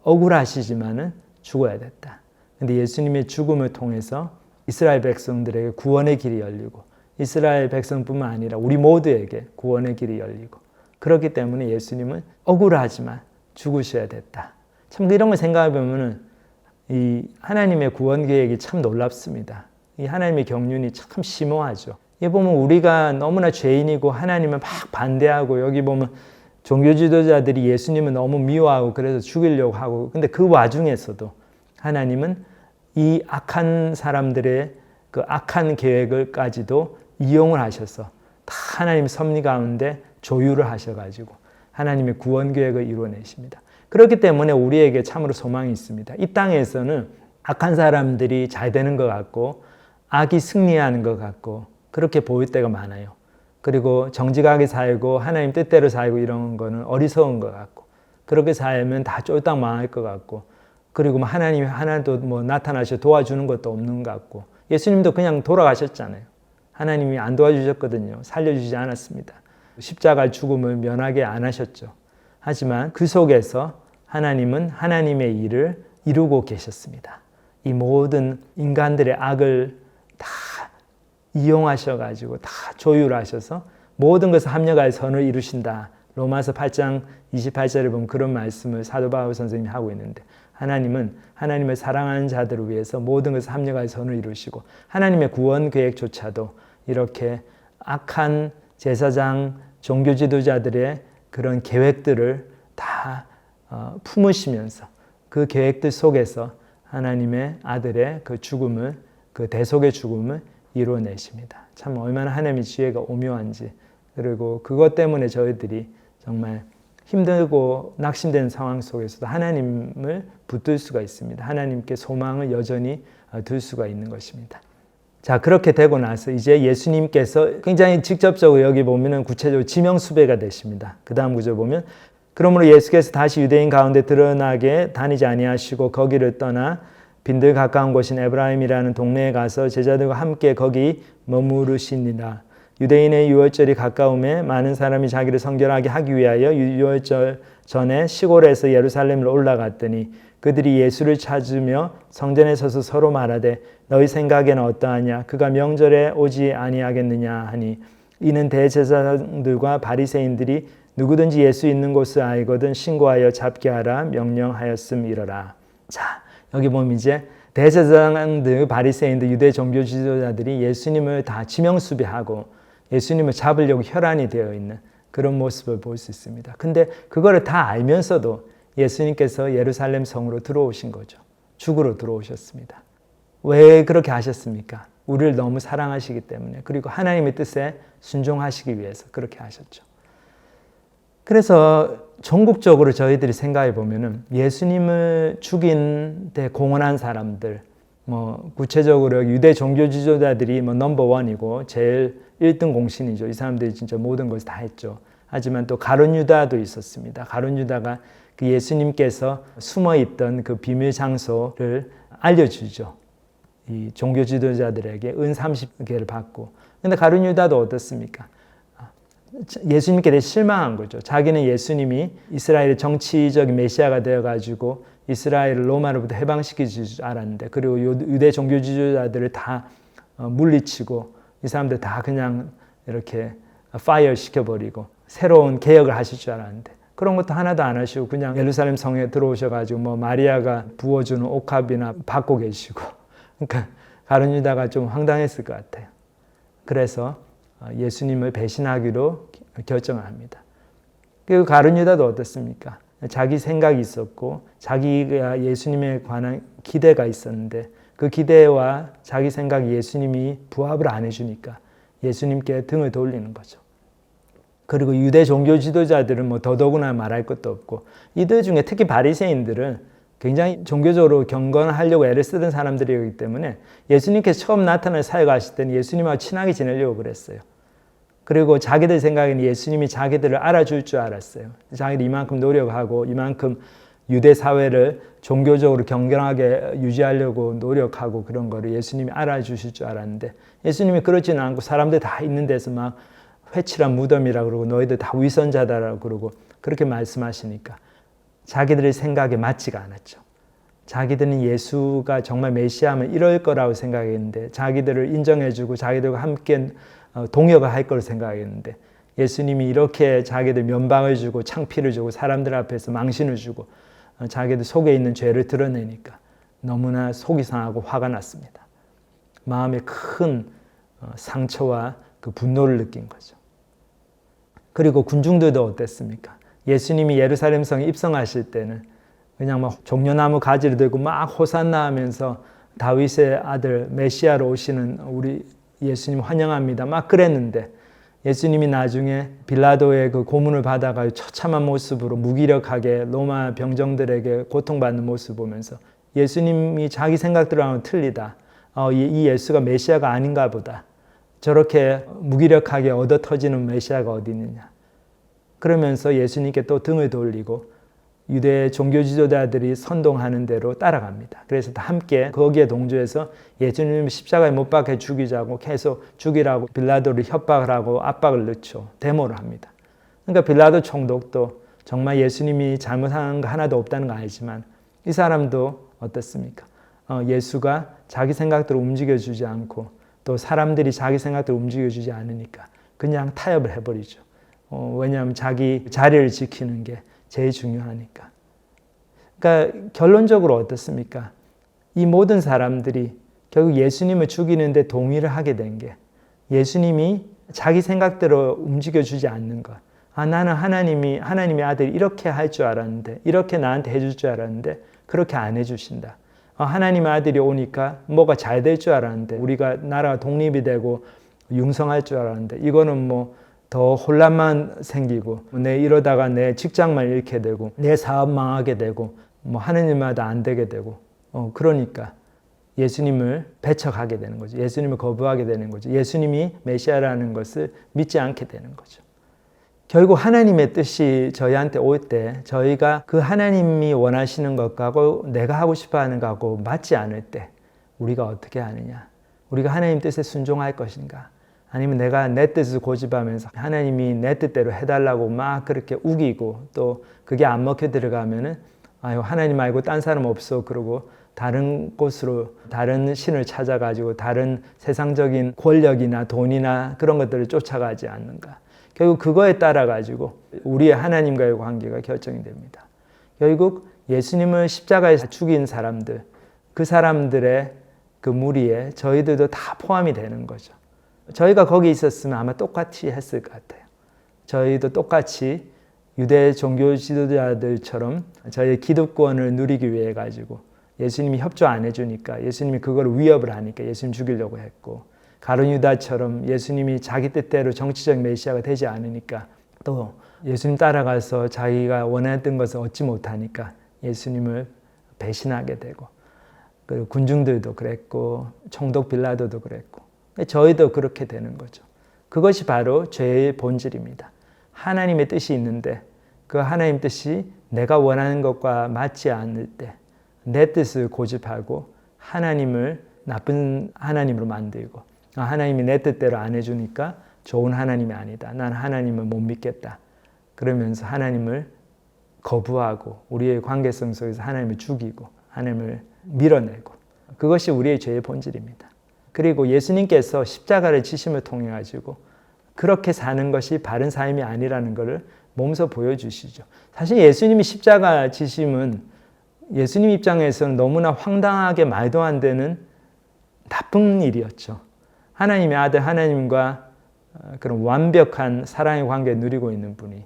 억울하시지만은 죽어야 됐다. 근데 예수님의 죽음을 통해서 이스라엘 백성들에게 구원의 길이 열리고 이스라엘 백성뿐만 아니라 우리 모두에게 구원의 길이 열리고 그렇기 때문에 예수님은 억울하지만 죽으셔야 됐다. 참 이런 걸 생각해 보면은 이 하나님의 구원 계획이 참 놀랍습니다. 이 하나님의 경륜이 참 심오하죠. 이 보면 우리가 너무나 죄인이고 하나님을 막 반대하고 여기 보면 종교 지도자들이 예수님을 너무 미워하고 그래서 죽이려고 하고 근데 그 와중에서도 하나님은 이 악한 사람들의 그 악한 계획을까지도 이용을 하셔서 다 하나님의 섭리 가운데 조율을 하셔가지고 하나님의 구원 계획을 이루어내십니다. 그렇기 때문에 우리에게 참으로 소망이 있습니다. 이 땅에서는 악한 사람들이 잘 되는 것 같고 악이 승리하는 것 같고 그렇게 보일 때가 많아요. 그리고 정직하게 살고 하나님 뜻대로 살고 이런 거는 어리석은 것 같고 그렇게 살면 다 쫄딱 망할 것 같고 그리고 하나님이 하나도 나타나셔 도와주는 것도 없는 것 같고 예수님도 그냥 돌아가셨잖아요. 하나님이 안 도와주셨거든요. 살려주지 않았습니다. 십자가 죽음을 면하게 안 하셨죠. 하지만 그 속에서 하나님은 하나님의 일을 이루고 계셨습니다. 이 모든 인간들의 악을 다 이용하셔가지고 다 조율하셔서 모든 것을 합력하여 선을 이루신다. 로마서 8장 28절에 보면 그런 말씀을 사도 바울 선생님이 하고 있는데, 하나님은 하나님을 사랑하는 자들을 위해서 모든 것을 합력하여 선을 이루시고 하나님의 구원 계획조차도 이렇게 악한 제사장, 종교 지도자들의 그런 계획들을 다 품으시면서 그 계획들 속에서 하나님의 아들의 그 죽음을, 그 대속의 죽음을 이루어내십니다. 참 얼마나 하나님의 지혜가 오묘한지. 그리고 그것 때문에 저희들이 정말 힘들고 낙심된 상황 속에서도 하나님을 붙들 수가 있습니다. 하나님께 소망을 여전히 둘 수가 있는 것입니다. 자, 그렇게 되고 나서 이제 예수님께서 굉장히 직접적으로 여기 보면은 구체적으로 지명수배가 되십니다. 그 다음 구절 보면, 그러므로 예수께서 다시 유대인 가운데 드러나게 다니지 아니하시고 거기를 떠나 빈들 가까운 곳인 에브라임이라는 동네에 가서 제자들과 함께 거기 머무르시니라. 유대인의 유월절이 가까움에 많은 사람이 자기를 성결하게 하기 위하여 유월절 전에 시골에서 예루살렘으로 올라갔더니 그들이 예수를 찾으며 성전에 서서 서로 말하되 너희 생각에는 어떠하냐? 그가 명절에 오지 아니하겠느냐 하니, 이는 대제사장들과 바리새인들이 누구든지 예수 있는 곳을 알거든 신고하여 잡게 하라 명령하였음이러라. 자, 여기 보면 이제 대제사장들, 바리새인들, 유대 종교 지도자들이 예수님을 다 지명수배하고 예수님을 잡으려고 혈안이 되어 있는 그런 모습을 볼 수 있습니다. 근데 그거를 다 알면서도 예수님께서 예루살렘 성으로 들어오신 거죠. 죽으러 들어오셨습니다. 왜 그렇게 하셨습니까? 우리를 너무 사랑하시기 때문에, 그리고 하나님의 뜻에 순종하시기 위해서 그렇게 하셨죠. 그래서 전국적으로 저희들이 생각해 보면은 예수님을 죽인 데 공헌한 사람들, 구체적으로 유대 종교 지도자들이 넘버원이고 제일 1등 공신이죠. 이 사람들이 진짜 모든 것을 다 했죠. 하지만 또 가룟 유다도 있었습니다. 가룟 유다가 그 예수님께서 숨어 있던 그 비밀 장소를 알려주죠. 이 종교 지도자들에게 은 30개를 받고. 근데 가룟 유다도 어떻습니까? 예수님께 대해 실망한 거죠. 자기는 예수님이 이스라엘의 정치적인 메시아가 되어가지고 이스라엘을 로마로부터 해방시킬 줄 알았는데, 그리고 유대 종교 지도자들을 다 물리치고 이 사람들 다 그냥 이렇게 파이어 시켜버리고 새로운 개혁을 하실 줄 알았는데 그런 것도 하나도 안 하시고 그냥 예루살렘 성에 들어오셔가지고 마리아가 부어주는 옥합이나 받고 계시고, 그러니까 가룟 유다가 좀 황당했을 것 같아요. 그래서 예수님을 배신하기로 결정을 합니다. 그리고 가룟 유다도 어떻습니까? 자기 생각이 있었고 자기가 예수님에 관한 기대가 있었는데 그 기대와 자기 생각이 예수님이 부합을 안 해주니까 예수님께 등을 돌리는 거죠. 그리고 유대 종교 지도자들은 더더구나 말할 것도 없고, 이들 중에 특히 바리새인들은 굉장히 종교적으로 경건하려고 애를 쓰던 사람들이기 때문에 예수님께서 처음 나타날 사역하실 때는 예수님하고 친하게 지내려고 그랬어요. 그리고 자기들 생각에는 예수님이 자기들을 알아줄 줄 알았어요. 자기들이 이만큼 노력하고 이만큼 유대 사회를 종교적으로 경건하게 유지하려고 노력하고 그런 거를 예수님이 알아주실 줄 알았는데, 예수님이 그러지는 않고 사람들 다 있는 데서 막 회칠한 무덤이라 그러고 너희들 다 위선자다라고 그러고 그렇게 말씀하시니까 자기들의 생각에 맞지가 않았죠. 자기들은 예수가 정말 메시아면 이럴 거라고 생각했는데, 자기들을 인정해주고 자기들과 함께 동역을 할 거로 생각했는데, 예수님이 이렇게 자기들 면박을 주고 창피를 주고 사람들 앞에서 망신을 주고 자기들 속에 있는 죄를 드러내니까 너무나 속이 상하고 화가 났습니다. 마음에 큰 상처와 그 분노를 느낀 거죠. 그리고 군중들도 어땠습니까? 예수님이 예루살렘 성에 입성하실 때는 그냥 막 종려나무 가지를 들고 막 호산나 하면서 다윗의 아들 메시아로 오시는 우리 예수님 환영합니다 막 그랬는데, 예수님이 나중에 빌라도의 그 고문을 받아가지고 처참한 모습으로 무기력하게 로마 병정들에게 고통받는 모습을 보면서 예수님이 자기 생각들하고는 틀리다. 이 예수가 메시아가 아닌가 보다. 저렇게 무기력하게 얻어 터지는 메시아가 어디 있느냐. 그러면서 예수님께 또 등을 돌리고 유대 종교 지도자들이 선동하는 대로 따라갑니다. 그래서 다 함께 거기에 동조해서 예수님을 십자가에 못 박혀 죽이자고 계속 죽이라고 빌라도를 협박을 하고 압박을 넣죠. 데모를 합니다. 그러니까 빌라도 총독도 정말 예수님이 잘못한 거 하나도 없다는 거 알지만 이 사람도 어떻습니까? 예수가 자기 생각대로 움직여주지 않고 또 사람들이 자기 생각대로 움직여주지 않으니까 그냥 타협을 해버리죠. 왜냐하면 자기 자리를 지키는 게 제일 중요하니까. 그러니까 결론적으로 어떻습니까? 이 모든 사람들이 결국 예수님을 죽이는데 동의를 하게 된 게 예수님이 자기 생각대로 움직여주지 않는 것. 나는 하나님의 아들이 이렇게 할 줄 알았는데, 이렇게 나한테 해줄 줄 알았는데 그렇게 안 해주신다. 하나님의 아들이 오니까 뭐가 잘 될 줄 알았는데, 우리가 나라가 독립이 되고 융성할 줄 알았는데 이거는 뭐 더 혼란만 생기고 이러다가 내 직장만 잃게 되고 내 사업 망하게 되고 뭐 하는 일마다 안 되게 되고 그러니까 예수님을 배척하게 되는 거죠. 예수님을 거부하게 되는 거죠. 예수님이 메시아라는 것을 믿지 않게 되는 거죠. 결국 하나님의 뜻이 저희한테 올 때 저희가 그 하나님이 원하시는 것하고 내가 하고 싶어 하는 것하고 맞지 않을 때 우리가 어떻게 하느냐. 우리가 하나님 뜻에 순종할 것인가. 아니면 내가 내 뜻을 고집하면서 하나님이 내 뜻대로 해달라고 막 그렇게 우기고 또 그게 안 먹혀 들어가면은 하나님 말고 딴 사람 없어 그러고 다른 곳으로 다른 신을 찾아가지고 다른 세상적인 권력이나 돈이나 그런 것들을 쫓아가지 않는가. 결국 그거에 따라 가지고 우리의 하나님과의 관계가 결정이 됩니다. 결국 예수님을 십자가에서 죽인 사람들, 그 사람들의 그 무리에 저희들도 다 포함이 되는 거죠. 저희가 거기 있었으면 아마 똑같이 했을 것 같아요. 저희도 똑같이 유대 종교 지도자들처럼 저희의 기득권을 누리기 위해 가지고 예수님이 협조 안 해주니까 예수님이 그걸 위협을 하니까 예수님 죽이려고 했고, 가룟 유다처럼 예수님이 자기 뜻대로 정치적 메시아가 되지 않으니까 또 예수님 따라가서 자기가 원했던 것을 얻지 못하니까 예수님을 배신하게 되고, 그리고 군중들도 그랬고 총독 빌라도도 그랬고 저희도 그렇게 되는 거죠. 그것이 바로 죄의 본질입니다. 하나님의 뜻이 있는데 그 하나님 뜻이 내가 원하는 것과 맞지 않을 때 내 뜻을 고집하고 하나님을 나쁜 하나님으로 만들고, 하나님이 내 뜻대로 안 해주니까 좋은 하나님이 아니다. 난 하나님을 못 믿겠다. 그러면서 하나님을 거부하고 우리의 관계성 속에서 하나님을 죽이고 하나님을 밀어내고, 그것이 우리의 죄의 본질입니다. 그리고 예수님께서 십자가를 지심을 통해 가지고 그렇게 사는 것이 바른 삶이 아니라는 것을 몸소 보여주시죠. 사실 예수님이 십자가 지심은 예수님 입장에서는 너무나 황당하게 말도 안 되는 나쁜 일이었죠. 하나님의 아들 하나님과 그런 완벽한 사랑의 관계를 누리고 있는 분이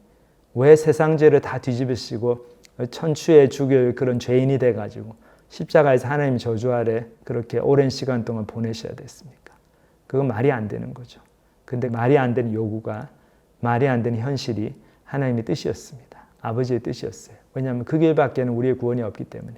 왜 세상 죄를 다 뒤집으시고 천추에 죽일 그런 죄인이 돼가지고 십자가에서 하나님 저주 아래 그렇게 오랜 시간 동안 보내셔야 됐습니까? 그건 말이 안 되는 거죠. 근데 말이 안 되는 요구가, 말이 안 되는 현실이 하나님의 뜻이었습니다. 아버지의 뜻이었어요. 왜냐하면 그 길밖에는 우리의 구원이 없기 때문에.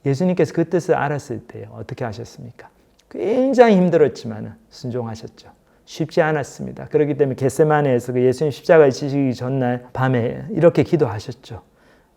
예수님께서 그 뜻을 알았을 때 어떻게 하셨습니까? 굉장히 힘들었지만 순종하셨죠. 쉽지 않았습니다. 그렇기 때문에 겟세마네에서 그 예수님 십자가에 지시기 전날 밤에 이렇게 기도하셨죠.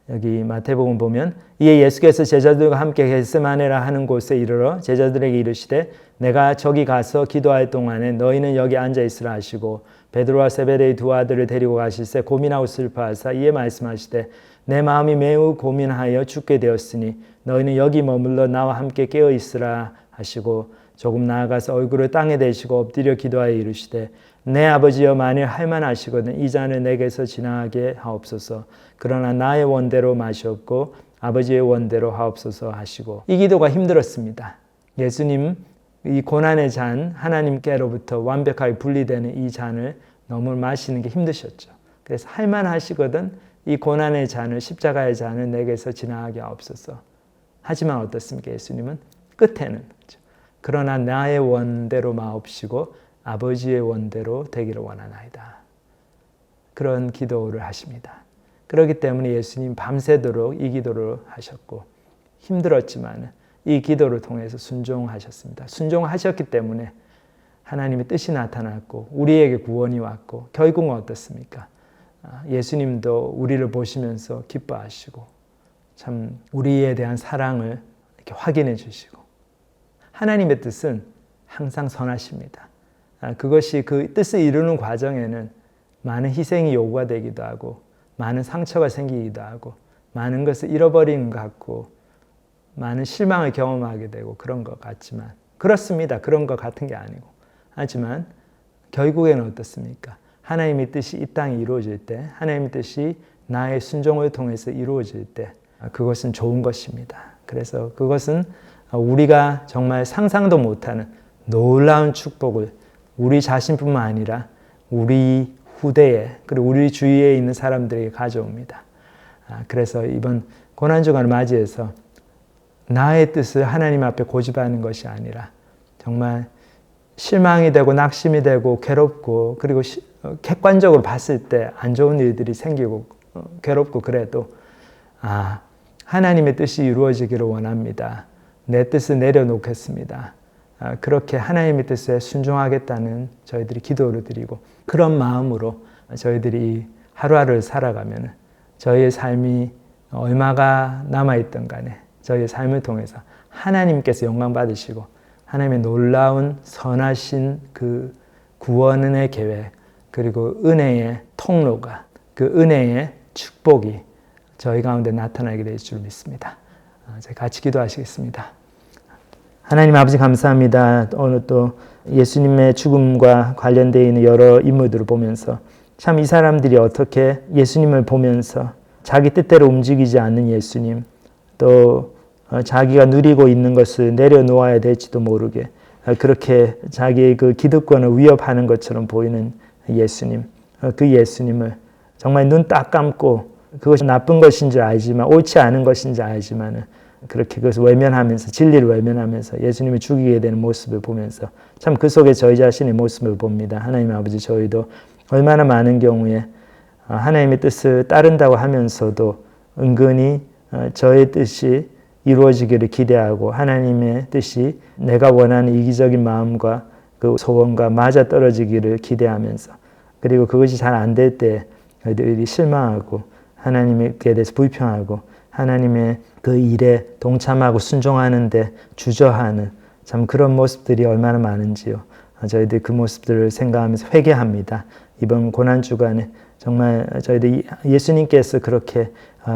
여기 마태복음 보면 이에 예수께서 제자들과 함께 겟세마네라 하는 곳에 이르러 제자들에게 이르시되 내가 저기 가서 기도할 동안에 너희는 여기 앉아 있으라 하시고 베드로와 세베대의 두 아들을 데리고 가실새 고민하고 슬퍼하사 이에 말씀하시되 내 마음이 매우 고민하여 죽게 되었으니 너희는 여기 머물러 나와 함께 깨어 있으라 하시고 조금 나아가서 얼굴을 땅에 대시고 엎드려 기도하여 이르시되 내 아버지여 만일 할만하시거든 이 잔을 내게서 지나가게 하옵소서. 그러나 나의 원대로 마시옵고 아버지의 원대로 하옵소서 하시고, 이 기도가 힘들었습니다. 예수님 이 고난의 잔, 하나님께로부터 완벽하게 분리되는 이 잔을 너무 마시는 게 힘드셨죠. 그래서 할만하시거든 이 고난의 잔을, 십자가의 잔을 내게서 지나가게 하옵소서. 하지만 어떻습니까? 예수님은 끝에는 그러나 나의 원대로 마옵시고 아버지의 원대로 되기를 원하나이다. 그런 기도를 하십니다. 그렇기 때문에 예수님 밤새도록 이 기도를 하셨고 힘들었지만 이 기도를 통해서 순종하셨습니다. 순종하셨기 때문에 하나님의 뜻이 나타났고 우리에게 구원이 왔고 결국은 어떻습니까? 예수님도 우리를 보시면서 기뻐하시고 참 우리에 대한 사랑을 이렇게 확인해 주시고 하나님의 뜻은 항상 선하십니다. 그것이 그 뜻을 이루는 과정에는 많은 희생이 요구가 되기도 하고 많은 상처가 생기기도 하고 많은 것을 잃어버리는 것 같고 많은 실망을 경험하게 되고 그런 것 같지만 그렇습니다. 그런 것 같은 게 아니고 하지만 결국에는 어떻습니까? 하나님의 뜻이 이 땅에 이루어질 때 하나님의 뜻이 나의 순종을 통해서 이루어질 때 그것은 좋은 것입니다. 그래서 그것은 우리가 정말 상상도 못하는 놀라운 축복을 우리 자신뿐만 아니라 우리 후대에 그리고 우리 주위에 있는 사람들에게 가져옵니다. 그래서 이번 고난주간을 맞이해서 나의 뜻을 하나님 앞에 고집하는 것이 아니라 정말 실망이 되고 낙심이 되고 괴롭고 그리고 객관적으로 봤을 때 안 좋은 일들이 생기고 괴롭고 그래도 하나님의 뜻이 이루어지기를 원합니다. 내 뜻을 내려놓겠습니다. 그렇게 하나님의 뜻에 순종하겠다는 저희들이 기도를 드리고 그런 마음으로 저희들이 하루하루를 살아가면 저희의 삶이 얼마가 남아있던 간에 저희의 삶을 통해서 하나님께서 영광 받으시고 하나님의 놀라운 선하신 그 구원의 계획 그리고 은혜의 통로가 그 은혜의 축복이 저희 가운데 나타나게 될 줄 믿습니다. 같이 기도하시겠습니다. 하나님 아버지 감사합니다. 오늘 또 예수님의 죽음과 관련되어 있는 여러 인물들을 보면서 참 이 사람들이 어떻게 예수님을 보면서 자기 뜻대로 움직이지 않는 예수님 또 자기가 누리고 있는 것을 내려놓아야 될지도 모르게 그렇게 자기의 그 기득권을 위협하는 것처럼 보이는 예수님 그 예수님을 정말 눈 딱 감고 그것이 나쁜 것인지 알지만 옳지 않은 것인지 알지만 그렇게 그것을 외면하면서 진리를 외면하면서 예수님을 죽이게 되는 모습을 보면서 참 그 속에 저희 자신의 모습을 봅니다. 하나님 아버지 저희도 얼마나 많은 경우에 하나님의 뜻을 따른다고 하면서도 은근히 저의 뜻이 이루어지기를 기대하고 하나님의 뜻이 내가 원하는 이기적인 마음과 그 소원과 맞아 떨어지기를 기대하면서 그리고 그것이 잘 안 될 때 저희들이 실망하고 하나님께 대해서 불평하고 하나님의 그 일에 동참하고 순종하는데 주저하는 참 그런 모습들이 얼마나 많은지요. 저희들 그 모습들을 생각하면서 회개합니다. 이번 고난주간에 정말 저희들 예수님께서 그렇게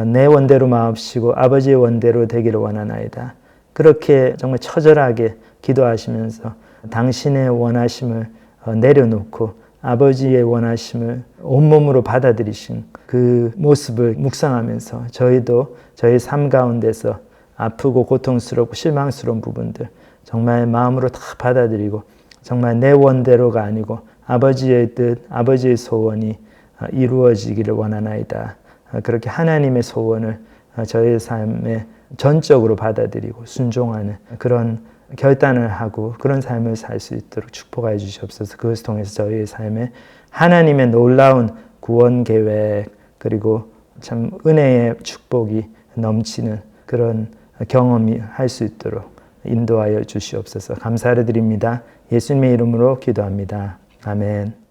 내 원대로 마옵시고 아버지의 원대로 되기를 원하나이다. 그렇게 정말 처절하게 기도하시면서 당신의 원하심을 내려놓고 아버지의 원하심을 온몸으로 받아들이신 그 모습을 묵상하면서 저희도 저희 삶 가운데서 아프고 고통스럽고 실망스러운 부분들 정말 마음으로 다 받아들이고 정말 내 원대로가 아니고 아버지의 뜻, 아버지의 소원이 이루어지기를 원하나이다. 그렇게 하나님의 소원을 저희 삶에 전적으로 받아들이고 순종하는 그런 결단을 하고 그런 삶을 살 수 있도록 축복하여 주시옵소서. 그것을 통해서 저희의 삶에 하나님의 놀라운 구원 계획 그리고 참 은혜의 축복이 넘치는 그런 경험이 할 수 있도록 인도하여 주시옵소서. 감사를 드립니다. 예수님의 이름으로 기도합니다. 아멘.